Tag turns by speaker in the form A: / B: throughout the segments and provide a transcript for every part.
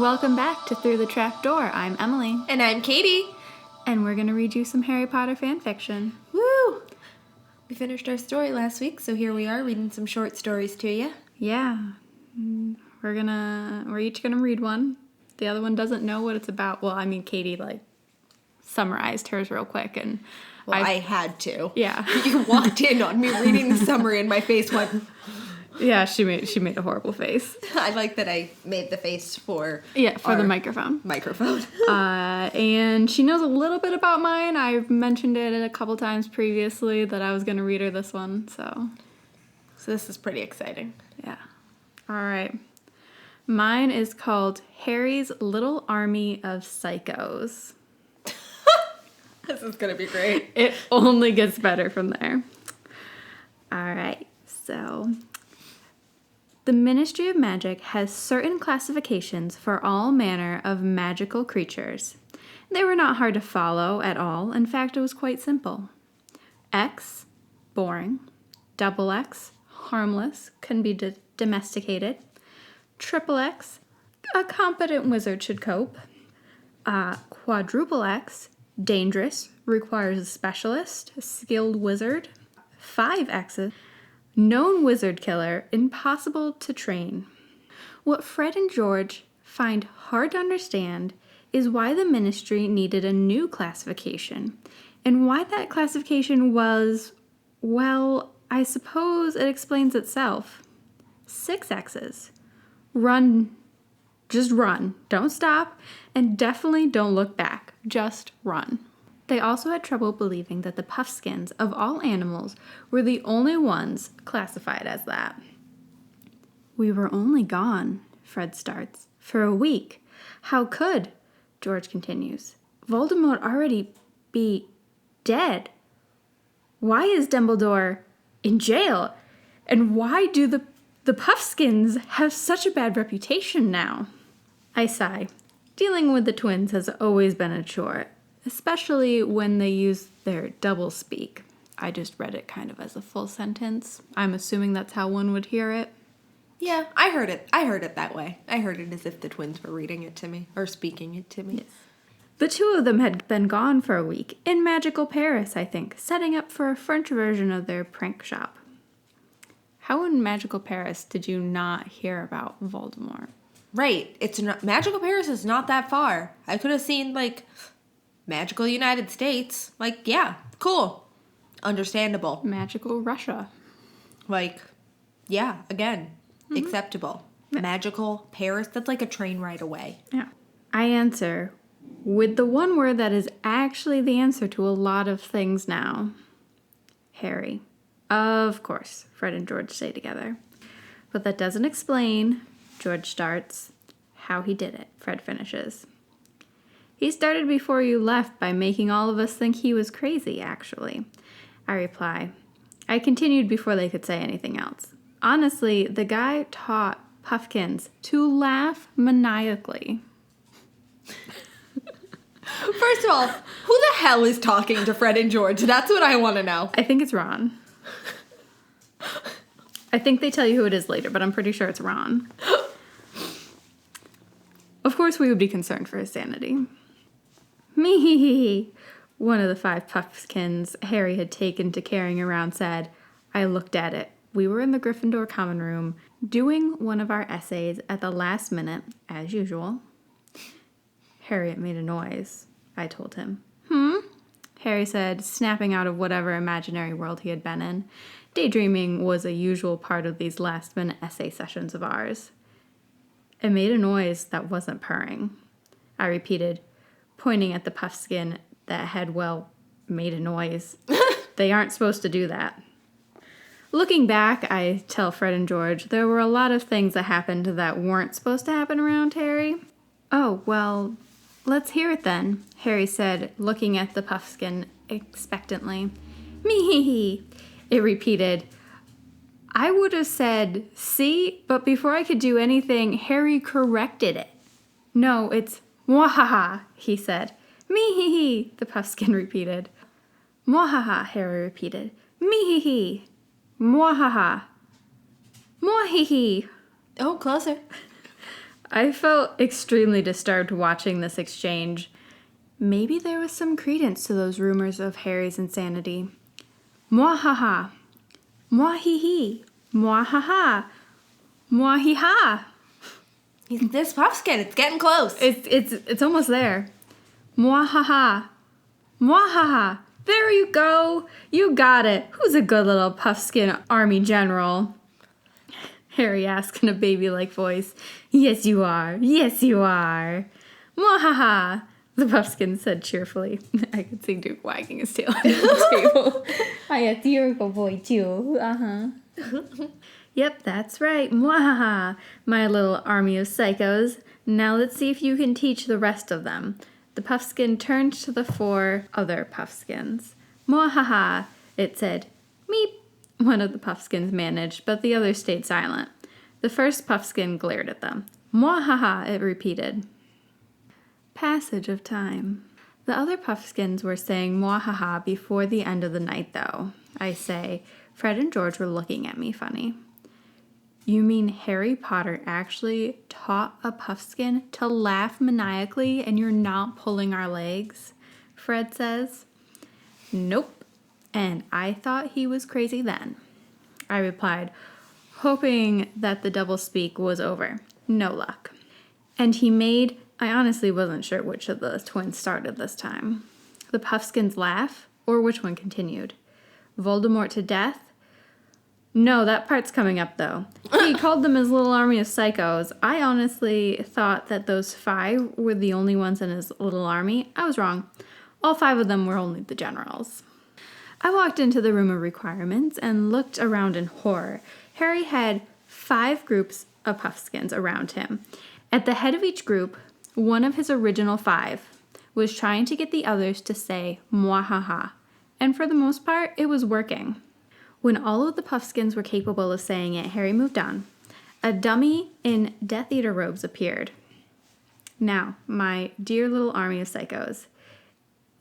A: Welcome back to Through the Trap Door. I'm Emily.
B: And I'm Katie.
A: And we're going to read you some Harry Potter fan fiction.
B: Woo! We finished our story last week, so here we are reading some short stories to you.
A: Yeah. We're each going to read one. The other one doesn't know what it's about. Well, I mean, Katie, summarized hers real quick, and
B: I had to.
A: Yeah.
B: You walked in on me reading the summary and my face went...
A: Yeah, she made a horrible face.
B: I like that I made the face for...
A: Yeah, for the microphone. And she knows a little bit about mine. I've mentioned it a couple times previously that I was going to read her this one, so
B: this is pretty exciting.
A: Yeah. All right. Mine is called Harry's Little Army of Psychos.
B: This is going to be great.
A: It only gets better from there. All right, so... The Ministry of Magic has certain classifications for all manner of magical creatures. They were not hard to follow at all. In fact, it was quite simple. X, boring. Double X, harmless, can be domesticated. Triple X, a competent wizard should cope. Quadruple X, dangerous, requires a specialist, a skilled wizard. 5 X's, known wizard killer, impossible to train. What Fred and George find hard to understand is why the ministry needed a new classification, and why that classification was, well, I suppose it explains itself. 6 X's. Run. Just run. Don't stop, and definitely don't look back. Just run. They also had trouble believing that the Puffskeins of all animals were the only ones classified as that. We were only gone, Fred starts, for a week. How could, George continues, Voldemort already be dead? Why is Dumbledore in jail? And why do the Puffskeins have such a bad reputation now? I sigh. Dealing with the twins has always been a chore. Especially when they use their double speak. I just read it kind of as a full sentence. I'm assuming that's how one would hear it.
B: Yeah, I heard it that way. I heard it as if the twins were reading it to me, or speaking it to me.
A: Yes. The two of them had been gone for a week, in magical Paris, I think, setting up for a French version of their prank shop. How in magical Paris did you not hear about Voldemort?
B: Right, magical Paris is not that far. I could have seen, magical United States. Yeah, cool. Understandable.
A: Magical Russia.
B: Yeah, again, acceptable.
A: Yeah.
B: Magical Paris, that's like a train ride away.
A: Yeah. I answer with the one word that is actually the answer to a lot of things now. Harry. Of course, Fred and George say together. But that doesn't explain, George starts, how he did it. Fred finishes. He started before you left by making all of us think he was crazy, actually. I reply. I continued before they could say anything else. Honestly, the guy taught Puffkins to laugh maniacally.
B: First of all, who the hell is talking to Fred and George? That's what I want to know.
A: I think it's Ron. I think they tell you who it is later, but I'm pretty sure it's Ron. Of course we would be concerned for his sanity. Me, one of the 5 Puffskins Harry had taken to carrying around said. I looked at it. We were in the Gryffindor common room, doing one of our essays at the last minute, as usual. Harriet made a noise, I told him. Harry said, snapping out of whatever imaginary world he had been in. Daydreaming was a usual part of these last-minute essay sessions of ours. It made a noise that wasn't purring. I repeated, pointing at the Puffskin that had, made a noise. They aren't supposed to do that. Looking back, I tell Fred and George, there were a lot of things that happened that weren't supposed to happen around Harry. Oh, well, let's hear it then, Harry said, looking at the Puffskin expectantly. Me, it repeated. I would have said, see, but before I could do anything, Harry corrected it. No, it's mwahaha, he said. Me, the Puffskin repeated. Mwahaha, Harry repeated. Me, mwahaha. Mwahihi.
B: Oh, closer.
A: I felt extremely disturbed watching this exchange. Maybe there was some credence to those rumors of Harry's insanity. Mwahaha. Mwahihi. Mwahaha. Mwahiha.
B: This Puffskein, it's getting close.
A: It's almost there. Mwahaha. Mwahaha. There you go. You got it. Who's a good little Puffskein army general? Harry asked in a baby-like voice. Yes, you are. Yes, you are. Mwahaha. The Puffskein said cheerfully. I could see Duke wagging his tail under the table. Yes, you're a good boy, too. Uh-huh. Yep, that's right. Mwahaha, my little army of psychos. Now let's see if you can teach the rest of them. The Puffskein turned to the 4 other Puffskins. Mwahaha, it said. Meep. One of the Puffskins managed, but the others stayed silent. The first Puffskein glared at them. Mwahaha, it repeated. Passage of time. The other Puffskins were saying mwahaha before the end of the night, though. I say, Fred and George were looking at me funny. You mean Harry Potter actually taught a Puffskein to laugh maniacally and you're not pulling our legs? Fred says. Nope. And I thought he was crazy then. I replied, hoping that the doublespeak was over. No luck. And he made... I honestly wasn't sure which of the twins started this time. The Puffskins laugh, or which one continued? Voldemort to death? No, that part's coming up, though. He called them his little army of psychos. I honestly thought that those 5 were the only ones in his little army. I was wrong. All 5 of them were only the generals. I walked into the room of requirements and looked around in horror. Harry had 5 groups of Puffskins around him. At the head of each group, one of his original 5 was trying to get the others to say mwahaha, and for the most part, it was working. When all of the Puffskins were capable of saying it, Harry moved on. A dummy in Death Eater robes appeared. Now, my dear little army of psychos,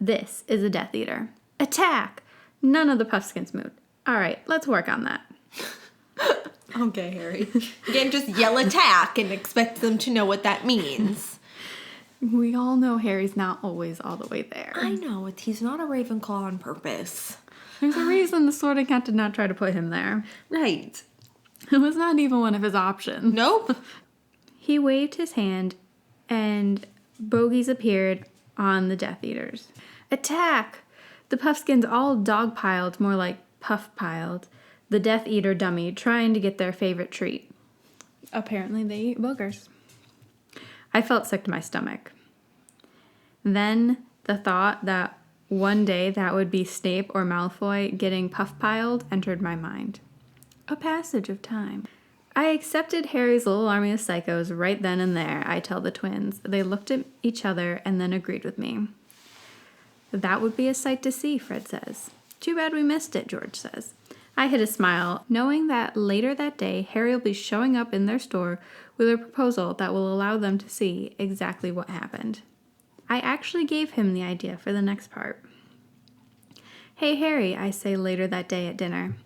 A: this is a Death Eater. Attack! None of the Puffskins moved. All right, let's work on that.
B: Okay, Harry. You can't just yell attack and expect them to know what that means.
A: We all know Harry's not always all the way there.
B: I know. He's not a Ravenclaw on purpose.
A: There's a reason the Sorting Hat did not try to put him there.
B: Right.
A: It was not even one of his options.
B: Nope.
A: He waved his hand, and bogies appeared on the Death Eaters. Attack! The Puffskins all dogpiled, more like puff-piled, the Death Eater dummy, trying to get their favorite treat. Apparently they eat boogers. I felt sick to my stomach. Then the thought that one day that would be Snape or Malfoy getting puff-piled entered my mind. A passage of time. I accepted Harry's little army of psychos right then and there, I tell the twins. They looked at each other and then agreed with me. That would be a sight to see, Fred says. Too bad we missed it, George says. I hid a smile, knowing that later that day, Harry will be showing up in their store with a proposal that will allow them to see exactly what happened. I actually gave him the idea for the next part. Hey, Harry, I say later that day at dinner.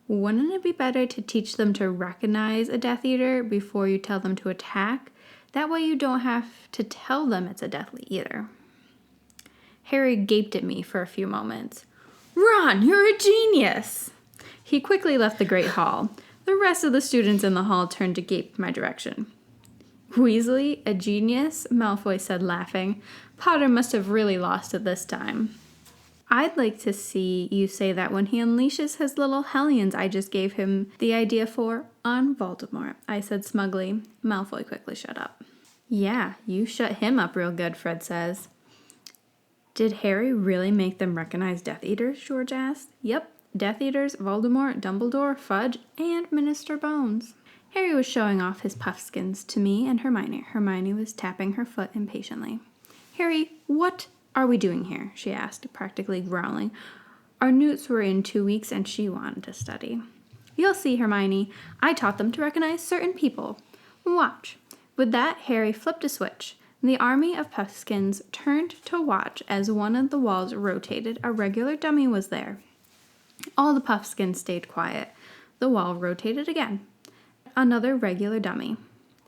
A: Wouldn't it be better to teach them to recognize a Death Eater before you tell them to attack? That way you don't have to tell them it's a Death Eater. Harry gaped at me for a few moments. Ron, you're a genius! He quickly left the Great Hall. The rest of the students in the hall turned to gape my direction. Weasley, a genius? Malfoy said, laughing. Potter must have really lost it this time. I'd like to see you say that when he unleashes his little hellions I just gave him the idea for on Voldemort, I said smugly. Malfoy quickly shut up. Yeah, you shut him up real good, Fred says. Did Harry really make them recognize Death Eaters? George asked. Yep, Death Eaters, Voldemort, Dumbledore, Fudge, and Minister Bones. Harry was showing off his Puffskins to me and Hermione. Hermione was tapping her foot impatiently. Harry, what are we doing here? She asked, practically growling. Our newts were in 2 weeks and she wanted to study. You'll see, Hermione. I taught them to recognize certain people. Watch. With that, Harry flipped a switch. The army of Puffskins turned to watch as one of the walls rotated. A regular dummy was there. All the Puffskins stayed quiet. The wall rotated again. Another regular dummy.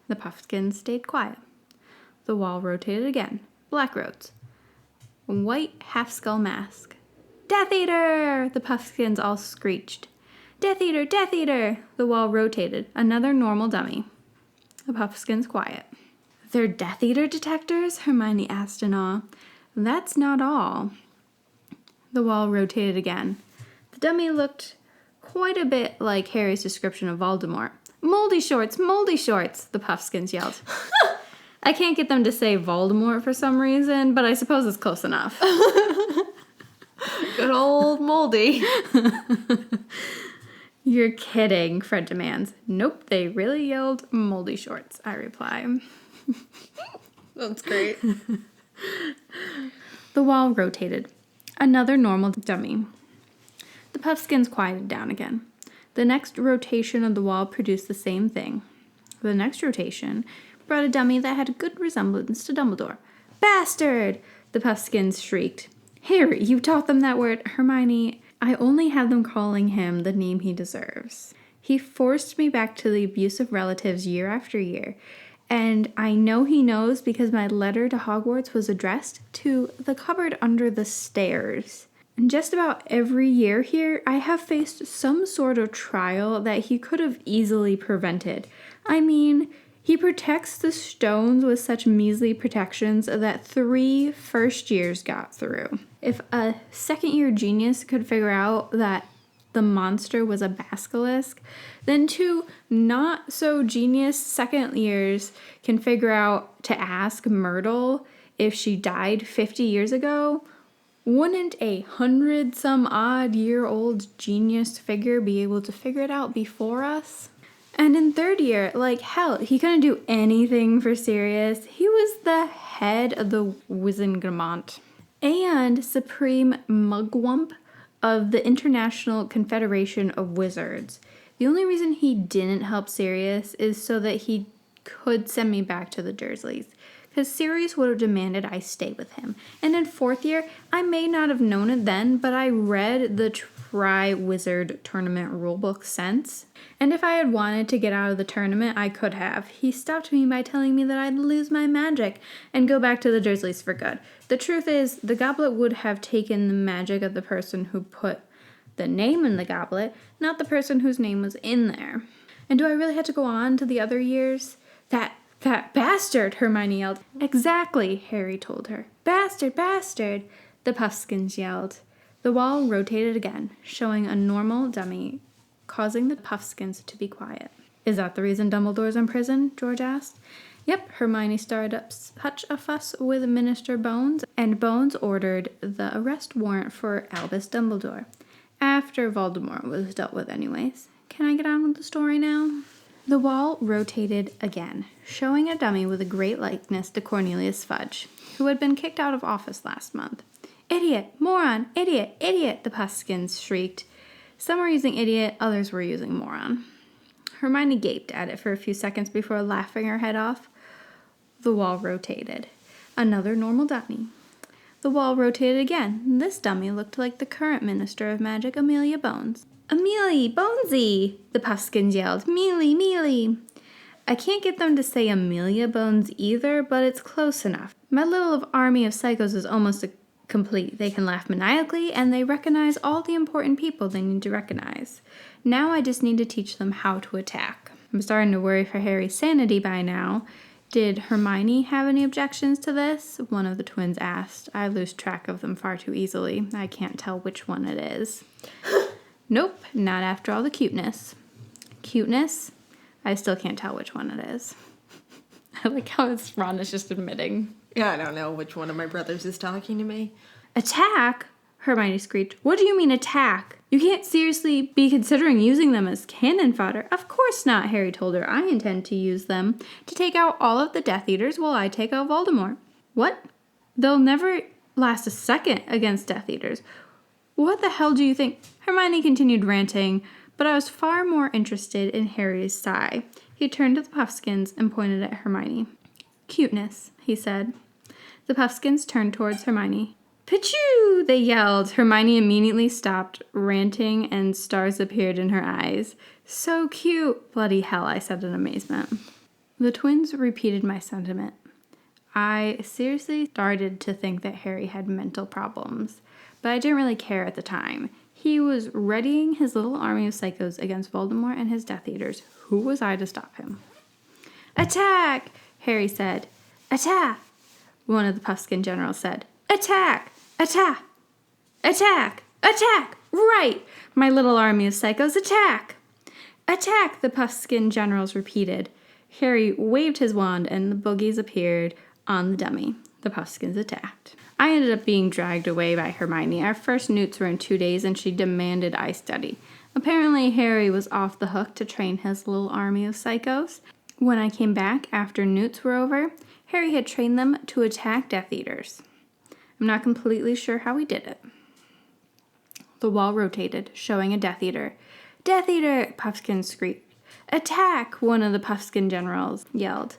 A: The Puffskins stayed quiet. The wall rotated again. Black roads. White half-skull mask. Death Eater! The Puffskins all screeched. Death Eater! Death Eater! The wall rotated. Another normal dummy. The Puffskins quiet. They're Death Eater detectors? Hermione asked in awe. That's not all. The wall rotated again. The dummy looked quite a bit like Harry's description of Voldemort. Moldy shorts! Moldy shorts! The Puffskins yelled. I can't get them to say Voldemort for some reason, but I suppose it's close enough.
B: Good old Moldy.
A: You're kidding, Fred demands. Nope, they really yelled moldy shorts, I reply.
B: That's great.
A: The wall rotated. Another normal dummy. The Puffskins quieted down again. The next rotation of the wall produced the same thing. The next rotation brought a dummy that had a good resemblance to Dumbledore. Bastard! The Puffskins shrieked. Harry, you taught them that word. Hermione, I only have them calling him the name he deserves. He forced me back to the abusive relatives year after year, and I know he knows because my letter to Hogwarts was addressed to the cupboard under the stairs. And just about every year here, I have faced some sort of trial that he could have easily prevented. I mean, he protects the stones with such measly protections that 3 first years got through. If a second-year genius could figure out that the monster was a basilisk, then 2 not-so-genius second years can figure out to ask Myrtle if she died 50 years ago. Wouldn't a 100-some-odd-year-old genius figure be able to figure it out before us? And in 3rd year, like hell, he couldn't do anything for Sirius. He was the head of the Wizengamot and supreme mugwump of the International Confederation of Wizards. The only reason he didn't help Sirius is so that he could send me back to the Dursleys, because Sirius would have demanded I stay with him. And in 4th year, I may not have known it then, but I read the Tri-Wizard Tournament rulebook since. And if I had wanted to get out of the tournament, I could have. He stopped me by telling me that I'd lose my magic and go back to the Dursleys for good. The truth is, the goblet would have taken the magic of the person who put the name in the goblet, not the person whose name was in there. And do I really have to go on to the other years? That bastard, Hermione yelled. Exactly, Harry told her. Bastard, bastard, the Puffskins yelled. The wall rotated again, showing a normal dummy, causing the Puffskins to be quiet. Is that the reason Dumbledore's in prison? George asked. Yep, Hermione started up such a fuss with Minister Bones, and Bones ordered the arrest warrant for Albus Dumbledore. After Voldemort was dealt with anyways. Can I get on with the story now? The wall rotated again, showing a dummy with a great likeness to Cornelius Fudge, who had been kicked out of office last month. Idiot! Moron! Idiot! Idiot! The Puffskins shrieked. Some were using idiot, others were using moron. Hermione gaped at it for a few seconds before laughing her head off. The wall rotated. Another normal dummy. The wall rotated again. This dummy looked like the current Minister of Magic, Amelia Bones. Amelie! Bonesy! The Puffskins yelled. Mealy! Mealy! I can't get them to say Amelia Bones either, but it's close enough. My little army of psychos is almost complete. They can laugh maniacally, and they recognize all the important people they need to recognize. Now I just need to teach them how to attack. I'm starting to worry for Harry's sanity by now. Did Hermione have any objections to this? One of the twins asked. I lose track of them far too easily. I can't tell which one it is. Nope, not after all the cuteness. Cuteness? I still can't tell which one it is. I like how Ron is just admitting.
B: Yeah, I don't know which one of my brothers is talking to me.
A: Attack? Hermione screeched. What do you mean attack? You can't seriously be considering using them as cannon fodder. Of course not, Harry told her. I intend to use them to take out all of the Death Eaters while I take out Voldemort. What? They'll never last a second against Death Eaters. What the hell do you think? Hermione continued ranting, but I was far more interested in Harry's sigh. He turned to the Puffskins and pointed at Hermione. Cuteness, he said. The Puffskins turned towards Hermione. Pichoo! They yelled. Hermione immediately stopped ranting and stars appeared in her eyes. So cute! Bloody hell, I said in amazement. The twins repeated my sentiment. I seriously started to think that Harry had mental problems, but I didn't really care at the time. He was readying his little army of psychos against Voldemort and his Death Eaters. Who was I to stop him? "Attack!" Harry said. "Attack!" One of the Puffskein generals said. "Attack! Attack! Attack! Attack! Right! My little army of psychos, attack!" "Attack!" the Puffskein generals repeated. Harry waved his wand and the boogies appeared on the dummy. The Puffskins attacked. I ended up being dragged away by Hermione. Our first newts were in 2 days and she demanded I study. Apparently Harry was off the hook to train his little army of psychos. When I came back after newts were over, Harry had trained them to attack Death Eaters. I'm not completely sure how he did it. The wall rotated, showing a Death Eater. "Death Eater!" Puffskin screamed. "Attack!" one of the Puffskin generals yelled.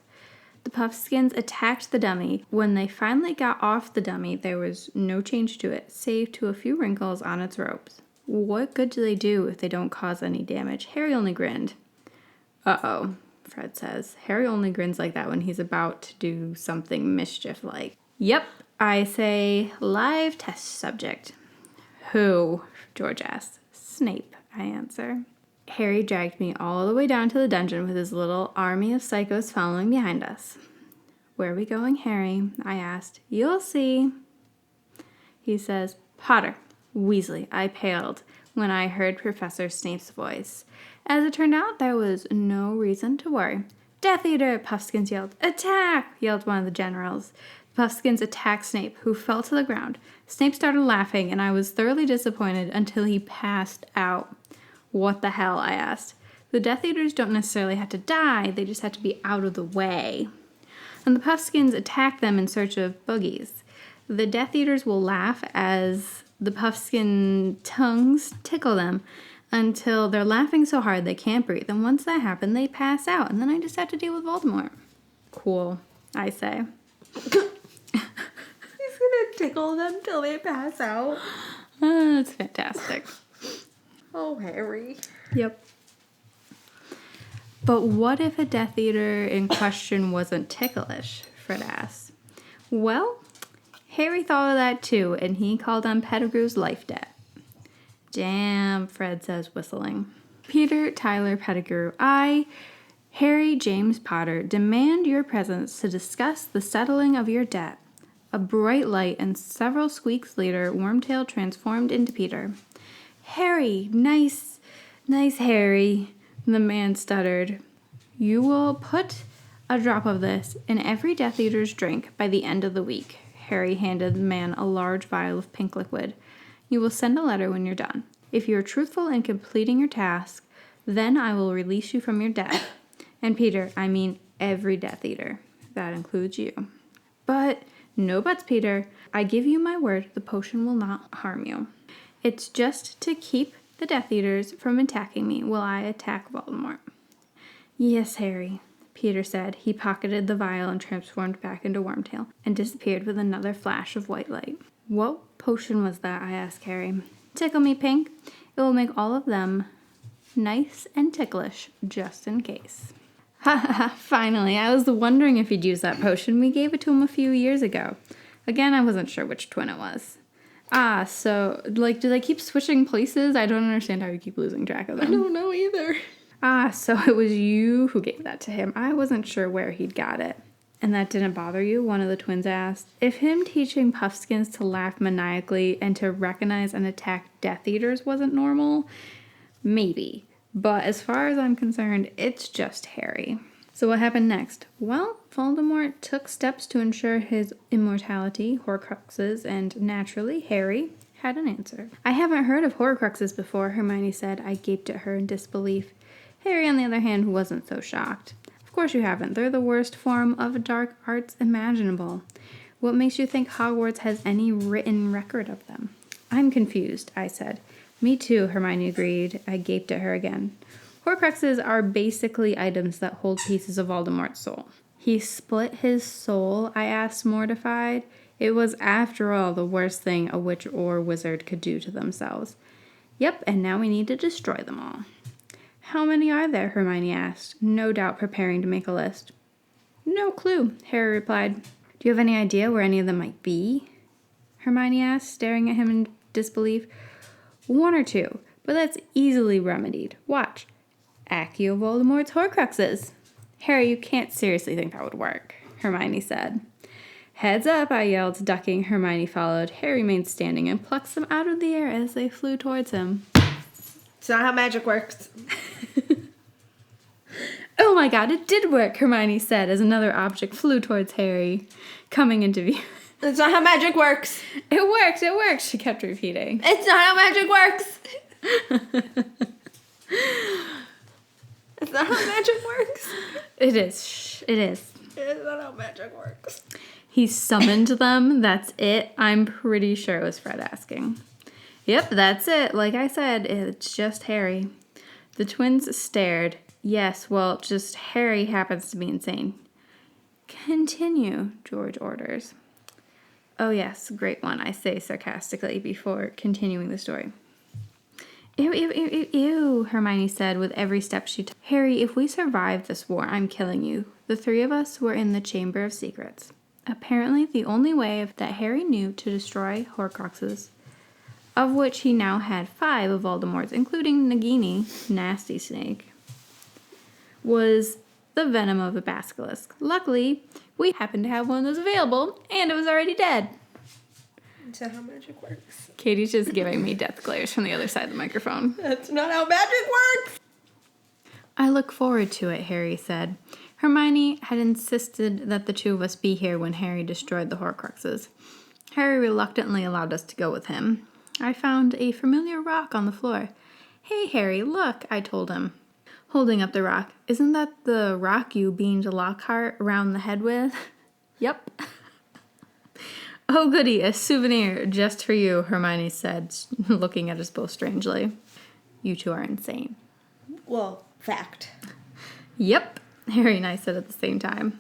A: The Puffskins attacked the dummy. When they finally got off the dummy, there was no change to it, save to a few wrinkles on its ropes. What good do they do if they don't cause any damage? Harry only grinned. "Uh-oh," Fred says. Harry only grins like that when he's about to do something mischief-like. "Yep," I say, "live test subject." "Who?" George asks. "Snape," I answer. Harry dragged me all the way down to the dungeon with his little army of psychos following behind us. "Where are we going, Harry?" I asked. "You'll see." He says, "Potter, Weasley." I paled when I heard Professor Snape's voice. As it turned out, there was no reason to worry. "Death Eater!" Puffskins yelled. "Attack!" yelled one of the generals. The Puffskins attacked Snape, who fell to the ground. Snape started laughing, and I was thoroughly disappointed until he passed out. "What the hell?" I asked. "The Death Eaters don't necessarily have to die, they just have to be out of the way." And the Puffskins attack them in search of boogies. The Death Eaters will laugh as the Puffskin tongues tickle them until they're laughing so hard they can't breathe. And once that happens, they pass out, and then I just have to deal with Voldemort. "Cool," I say.
B: He's gonna tickle them till they pass out.
A: That's fantastic.
B: Oh, Harry.
A: Yep. But what if a Death Eater in question wasn't ticklish? Fred asked. Well, Harry thought of that too, and he called on Pettigrew's life debt. "Damn," Fred says, whistling. "Peter, Tyler, Pettigrew, I, Harry James Potter, demand your presence to discuss the settling of your debt." A bright light, and several squeaks later, Wormtail transformed into Peter. "Harry, nice Harry," the man stuttered. "You will put a drop of this in every Death Eater's drink by the end of the week." Harry handed the man a large vial of pink liquid. "You will send a letter when you're done. If you are truthful in completing your task, then I will release you from your debt. And Peter, I mean every Death Eater. That includes you." "But," "No buts, Peter. I give you my word the potion will not harm you. It's just to keep the Death Eaters from attacking me while I attack Voldemort." "Yes, Harry," Peter said. He pocketed the vial and transformed back into Wormtail and disappeared with another flash of white light. "What potion was that?" I asked Harry. "Tickle me pink. It will make all of them nice and ticklish, just in case." "Ha ha ha, finally. I was wondering if he'd use that potion. We gave it to him a few years ago." Again, I wasn't sure which twin it was. So, do they keep switching places? I don't understand how you keep losing track of them.
B: I don't know either.
A: So it was you who gave that to him. I wasn't sure where he'd got it. "And that didn't bother you?" one of the twins asked. If him teaching Puffskins to laugh maniacally and to recognize and attack Death Eaters wasn't normal, maybe. But as far as I'm concerned, it's just Harry. So what happened next? Well, Voldemort took steps to ensure his immortality, Horcruxes, and naturally, Harry had an answer. "I haven't heard of Horcruxes before," Hermione said. I gaped at her in disbelief. Harry, on the other hand, wasn't so shocked. "Of course you haven't. They're the worst form of dark arts imaginable. What makes you think Hogwarts has any written record of them?" "I'm confused," I said. "Me too," Hermione agreed. I gaped at her again. "Horcruxes are basically items that hold pieces of Voldemort's soul." "He split his soul?" I asked, mortified. It was, after all, the worst thing a witch or wizard could do to themselves. "Yep, and now we need to destroy them all." "How many are there?" Hermione asked, no doubt preparing to make a list. No clue, Harry replied. Do you have any idea where any of them might be? Hermione asked, staring at him in disbelief. One or two, but that's easily remedied. Watch. Accio Voldemort's Horcruxes. Harry, you can't seriously think that would work, Hermione said. Heads up, I yelled, ducking. Hermione followed. Harry remained standing and plucked them out of the air as they flew towards him.
B: It's not how magic works.
A: Oh my god, it did work, Hermione said as another object flew towards Harry, coming into view.
B: It's not how magic works.
A: It worked, she kept repeating.
B: It's not how magic works. It's not how magic works.
A: It is. Shh, it is.
B: It's not how magic works.
A: He summoned them. That's it. I'm pretty sure it was Fred asking. Yep, that's it. Like I said, it's just Harry. The twins stared. Yes, well, just Harry happens to be insane. Continue, George orders. Oh yes, great one, I say sarcastically before continuing the story. Ew, ew, ew, ew, ew, Hermione said with every step she took. Harry, if we survive this war, I'm killing you. The three of us were in the Chamber of Secrets. Apparently the only way that Harry knew to destroy Horcruxes, of which he now had 5 of Voldemort's, including Nagini, nasty snake, was the venom of a basilisk. Luckily, we happened to have one that was available, and it was already dead.
B: That's not how magic works.
A: Katie's just giving me death glares from the other side of the microphone.
B: That's not how magic works.
A: I look forward to it, Harry said. Hermione had insisted that the two of us be here when Harry destroyed the Horcruxes. Harry reluctantly allowed us to go with him. I found a familiar rock on the floor. Hey, Harry, look, I told him, holding up the rock. Isn't that the rock you beamed Lockhart around the head with? Yep. Oh, goody, a souvenir just for you, Hermione said, looking at us both strangely. You two are insane.
B: Well, fact.
A: Yep, Harry and I said at the same time.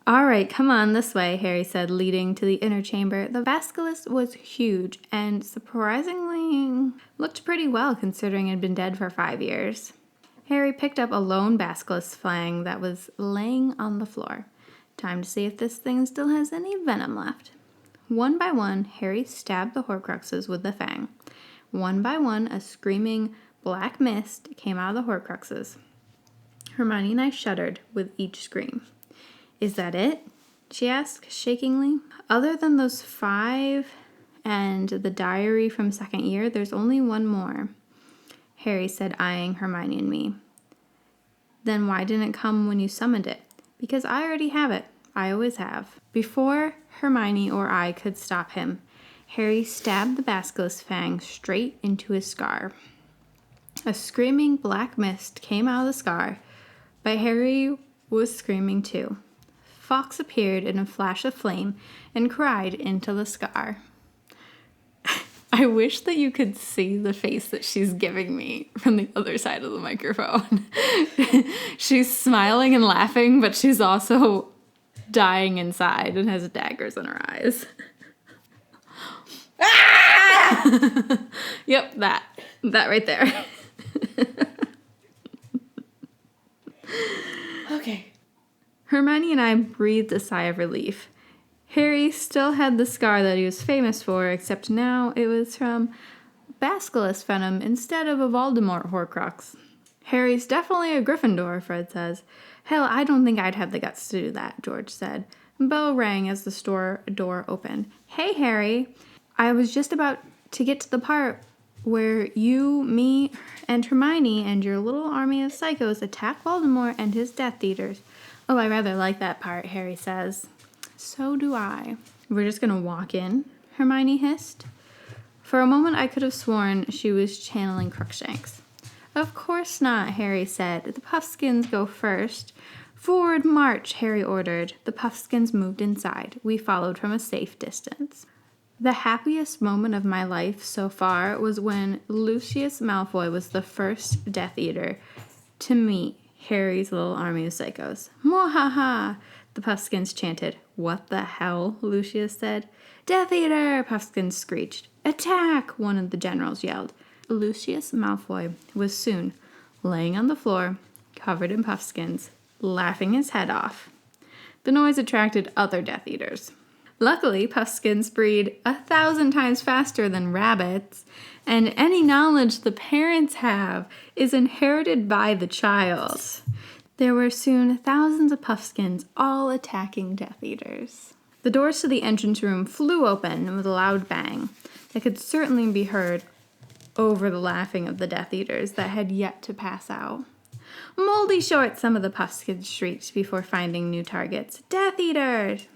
A: All right, come on this way, Harry said, leading to the inner chamber. The basilisk was huge and surprisingly looked pretty well considering it had been dead for 5 years. Harry picked up a lone basilisk fang that was laying on the floor. Time to see if this thing still has any venom left. One by one, Harry stabbed the Horcruxes with the fang. One by one, a screaming black mist came out of the Horcruxes. Hermione and I shuddered with each scream. Is that it? She asked shakingly. Other than those 5 and the diary from second year, there's only one more, Harry said, eyeing Hermione and me. Then why didn't it come when you summoned it? Because I already have it. I always have. Before Hermione or I could stop him, Harry stabbed the basilisk fang straight into his scar. A screaming black mist came out of the scar, but Harry was screaming too. Fawkes appeared in a flash of flame and cried into the scar. I wish that you could see the face that she's giving me from the other side of the microphone. She's smiling and laughing, but she's also dying inside and has daggers in her eyes. Ah! Yep, that right there.
B: Okay.
A: Hermione and I breathed a sigh of relief. Harry still had the scar that he was famous for, except now it was from basilisk venom instead of a Voldemort Horcrux. Harry's definitely a Gryffindor, Fred says. Hell, I don't think I'd have the guts to do that, George said. Bell rang as the store door opened. Hey, Harry. I was just about to get to the part where you, me, and Hermione and your little army of psychos attack Voldemort and his Death Eaters. Oh, I rather like that part, Harry says. So do I. We're just gonna walk in, Hermione hissed. For a moment, I could have sworn she was channeling Crookshanks. Of course not, Harry said. The Puffskeins go first. Forward march, Harry ordered. The Puffskeins moved inside. We followed from a safe distance. The happiest moment of my life so far was when Lucius Malfoy was the first Death Eater to meet Harry's little army of psychos. Mwahaha! The Puffskeins chanted. What the hell? Lucius said. Death Eater! Puffskeins screeched. Attack! One of the generals yelled. Lucius Malfoy was soon laying on the floor, covered in puffskins, laughing his head off. The noise attracted other Death Eaters. Luckily, Puffskeins breed 1,000 times faster than rabbits, and any knowledge the parents have is inherited by the child. There were soon thousands of Puffskeins all attacking Death Eaters. The doors to the entrance room flew open with a loud bang that could certainly be heard over the laughing of the Death Eaters that had yet to pass out. Moldy short, some of the Puffskeins shrieked before finding new targets. Death Eaters!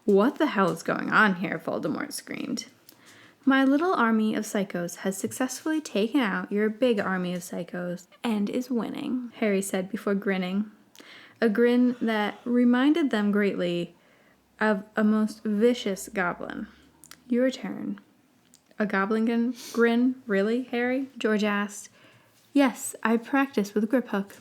A: What the hell is going on here? Voldemort screamed. My little army of psychos has successfully taken out your big army of psychos and is winning, Harry said before grinning. A grin that reminded them greatly of a most vicious goblin. Your turn. A goblin grin? Really, Harry? George asked. Yes, I practiced with Griphook.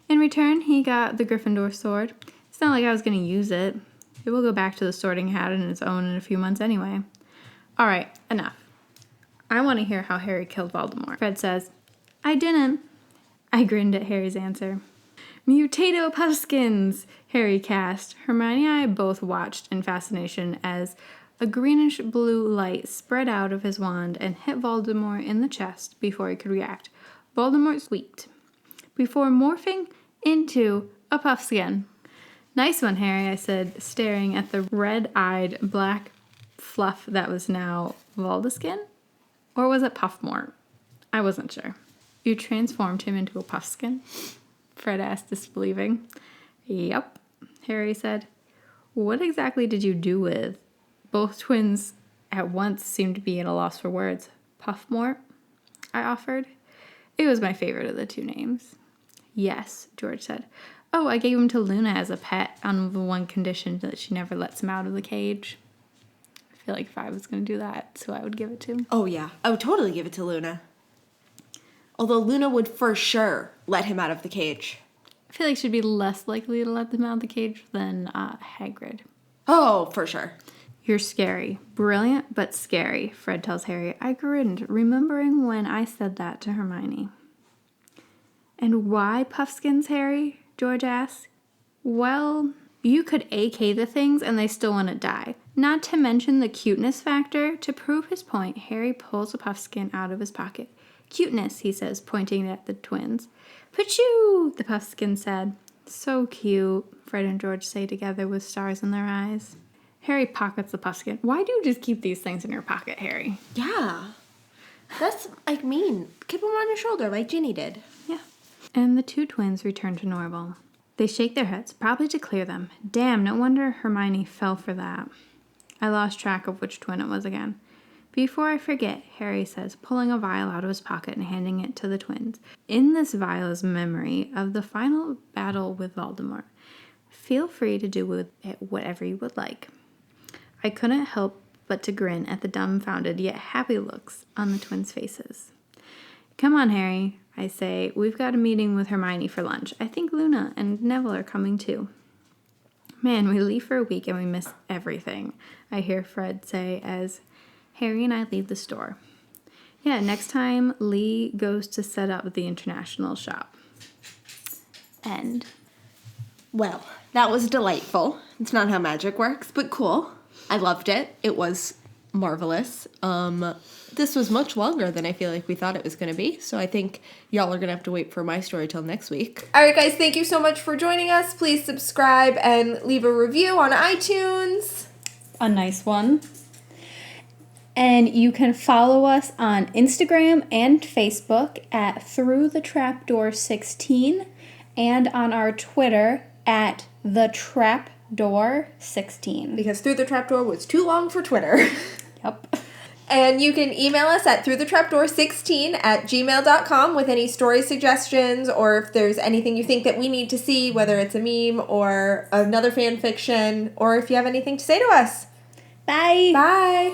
A: In return, he got the Gryffindor sword. It's not like I was going to use it. It will go back to the Sorting Hat on its own in a few months anyway. All right, enough. I want to hear how Harry killed Voldemort. Fred says, I didn't. I grinned at Harry's answer. Mutato Puffskeins, Harry cast. Hermione and I both watched in fascination as a greenish-blue light spread out of his wand and hit Voldemort in the chest before he could react. Voldemort squeaked before morphing into a Puffskein. Nice one, Harry, I said, staring at the red-eyed black fluff that was now Voldeskin? Or was it Puffmort? I wasn't sure. You transformed him into a Puffskein? Fred asked, disbelieving. Yup, Harry said. What exactly did you do with? Both twins at once seemed to be at a loss for words. Puffmort? I offered. It was my favorite of the two names. Yes, George said. Oh, I gave him to Luna as a pet on the one condition that she never lets him out of the cage. I feel like if I was going to do that, so I would give it to him.
B: Oh, yeah. I would totally give it to Luna. Although Luna would for sure let him out of the cage.
A: I feel like she'd be less likely to let them out of the cage than Hagrid.
B: Oh, for sure.
A: You're scary. Brilliant, but scary, Fred tells Harry. I grinned, remembering when I said that to Hermione. And why Puffskeins, Harry? George asked. Well, you could AK the things and they still wouldn't die. Not to mention the cuteness factor. To prove his point, Harry pulls a Puffskein out of his pocket. Cuteness, he says, pointing at the twins. Pachoo, the Puffskein said. So cute, Fred and George say together with stars in their eyes. Harry pockets the Puffskein. Why do you just keep these things in your pocket, Harry?
B: Yeah. That's, like, mean. Keep them on your shoulder like Ginny did.
A: Yeah. And the two twins return to normal. They shake their heads, probably to clear them. Damn, no wonder Hermione fell for that. I lost track of which twin it was again. Before I forget, Harry says, pulling a vial out of his pocket and handing it to the twins. In this vial is memory of the final battle with Voldemort. Feel free to do with it whatever you would like. I couldn't help but to grin at the dumbfounded yet happy looks on the twins' faces. Come on, Harry, I say. We've got a meeting with Hermione for lunch. I think Luna and Neville are coming too. Man, we leave for a week and we miss everything, I hear Fred say as Harry and I leave the store. Yeah, next time Lee goes to set up the international shop. End.
B: Well, that was delightful. It's not how magic works, but cool. I loved it. It was marvelous. This was much longer than I feel like we thought it was going to be, so I think y'all are going to have to wait for my story till next week.
C: All right, guys, thank you so much for joining us. Please subscribe and leave a review on iTunes.
A: A nice one. And you can follow us on Instagram and Facebook at Through the Trapdoor 16 and on our Twitter at The Trapdoor 16.
C: Because Through the Trapdoor was too long for Twitter.
A: Yep.
C: And you can email us at throughthetrapdoor16@gmail.com with any story suggestions, or if there's anything you think that we need to see, whether it's a meme or another fan fiction, or if you have anything to say to us.
A: Bye.
C: Bye.